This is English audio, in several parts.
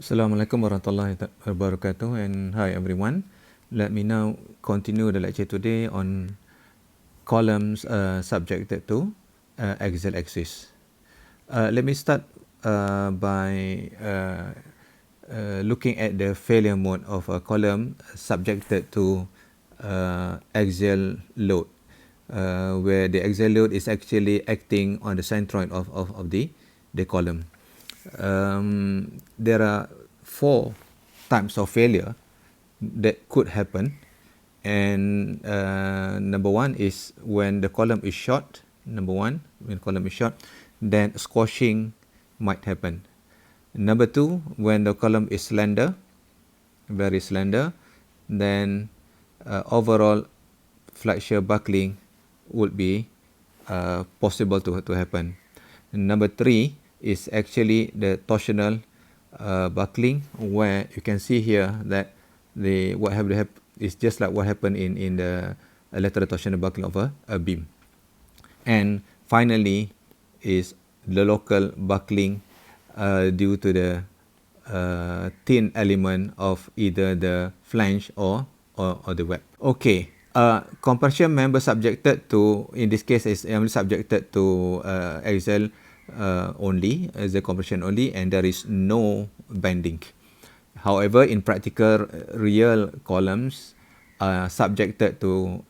Assalamualaikum warahmatullahi wabarakatuh, and hi everyone. Let me now continue the lecture today on columns subjected to axial axis. Let me start by looking at the failure mode of a column subjected to axial load, where the axial load is actually acting on the centroid of the column. There are four types of failure that could happen, and number one is when the column is short. Number one, when the column is short, then squashing might happen. Number two, when the column is slender, very slender, then overall flexure buckling would be possible to happen. Number three is actually the torsional buckling, where you can see here that what is just like what happened in the lateral torsional buckling of a beam. And finally is the local buckling due to the thin element of either the flange or the web. Okay, compression member subjected to, in this case is only subjected to axial only, as a compression only, and there is no bending. However, in practical, real columns are subjected to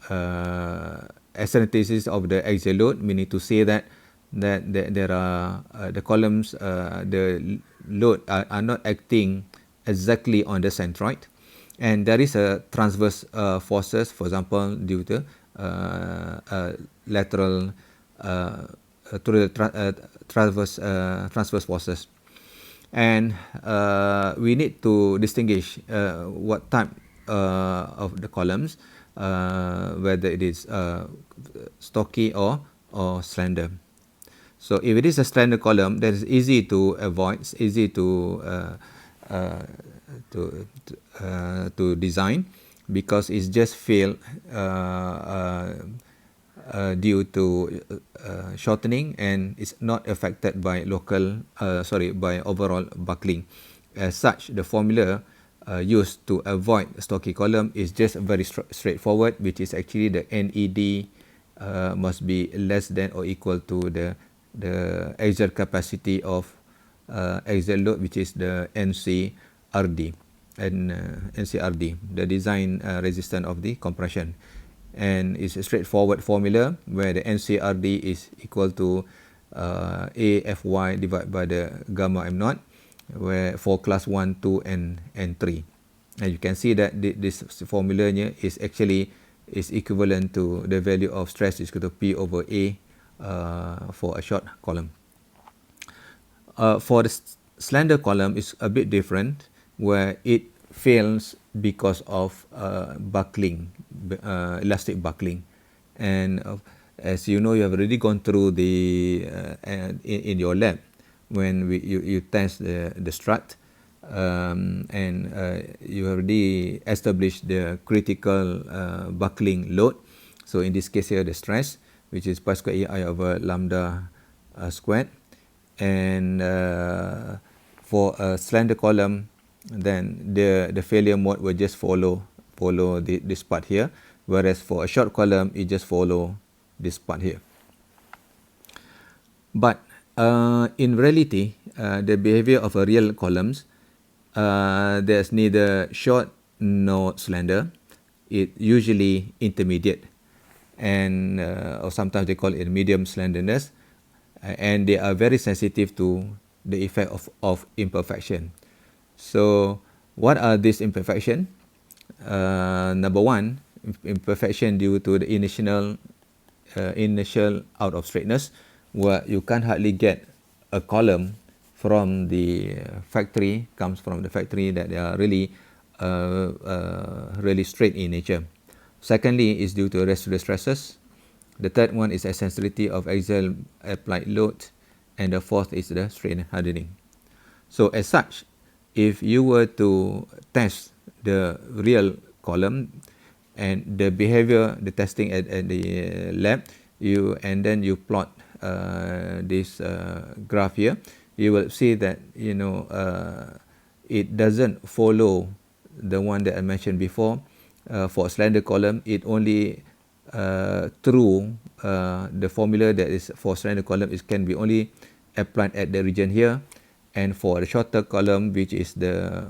ascendances of the axial load, meaning to say that there are the columns, the load are not acting exactly on the centroid, and there is a transverse forces, for example, due to lateral through the transverse forces. And we need to distinguish what type of the columns, whether it is stocky or slender. So if it is a slender column, that is easy to avoid, it's easy to design, because it's just failed due to shortening, and is not affected by by overall buckling. As such, the formula used to avoid stocky column is just very straightforward, which is actually the NED must be less than or equal to the axial capacity of axial load, which is the NCRD, and NCRD, the design resistance of the compression. And it's a straightforward formula where the NCRD is equal to AFY divided by the gamma m naught, where for class 1, 2, and 3. And you can see that this formula is actually is equivalent to the value of stress is equal to P over A for a short column. For the slender column, is a bit different, where it fails because of buckling, elastic buckling. And as you know, you have already gone through the in your lab when you test the strut, and you already established the critical buckling load. So in this case here, the stress, which is pi squared EI over lambda squared. And for a slender column, then the failure mode will just follow this part here, whereas for a short column, it just follow this part here. But in reality, the behavior of a real columns, there's neither short nor slender. It usually intermediate, and or sometimes they call it medium slenderness, and they are very sensitive to the effect of imperfection. So what are these imperfection? Number one, imperfection due to the initial out of straightness, where you can't hardly get a column from the factory, comes from the factory, that they are really really straight in nature. Secondly is due to residual stresses. The third one is eccentricity of axial applied load, and the fourth is the strain hardening. So as such, if you were to test the real column and the behavior, the testing at the lab, and then you plot this graph here, you will see that it doesn't follow the one that I mentioned before. For a slender column, it only through the formula that is for slender column, it can be only applied at the region here, and for the shorter column, which is the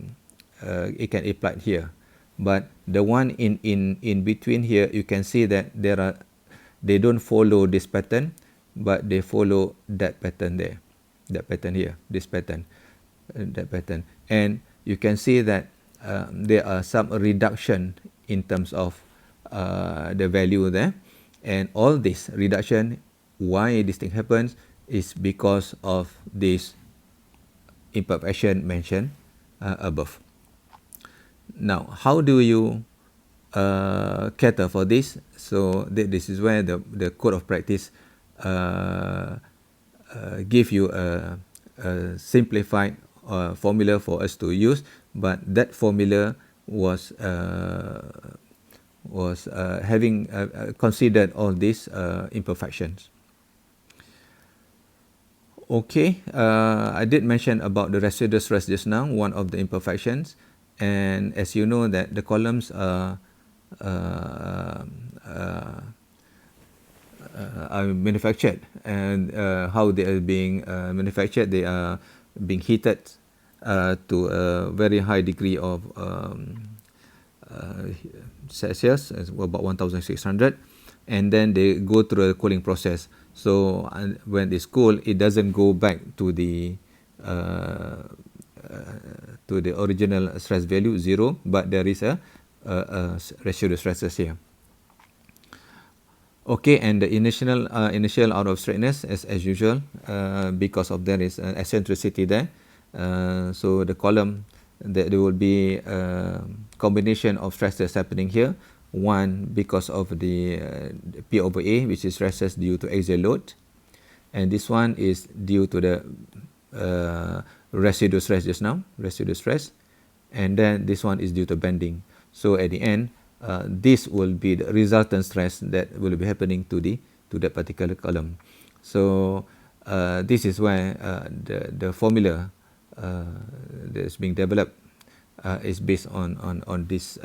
it can apply here. But the one in between here, you can see that they don't follow this pattern, but they follow that pattern there, that pattern here, this pattern, that pattern, and you can see that there are some reduction in terms of the value there, and all this reduction, why this thing happens, is because of this imperfection mentioned above. Now, how do you cater for this? So this is where the code of practice give you a simplified formula for us to use, but that formula was having considered all these imperfections. Okay, I did mention about the residual stress just now, one of the imperfections, and as you know that the columns are manufactured, and how they are being manufactured, they are being heated to a very high degree of Celsius, about 1600, and then they go through a cooling process. So when it's cool, it doesn't go back to the original stress value 0, but there is a residual stresses here. Okay, and the initial out of straightness as usual, because of there is an eccentricity there. So the column, there will be a combination of stresses happening here. One, because of the P over A, which is stresses due to axial load, and this one is due to the residual stress just now, residual stress, and then this one is due to bending. So at the end, this will be the resultant stress that will be happening to that particular column. So this is where the formula that is being developed is based on this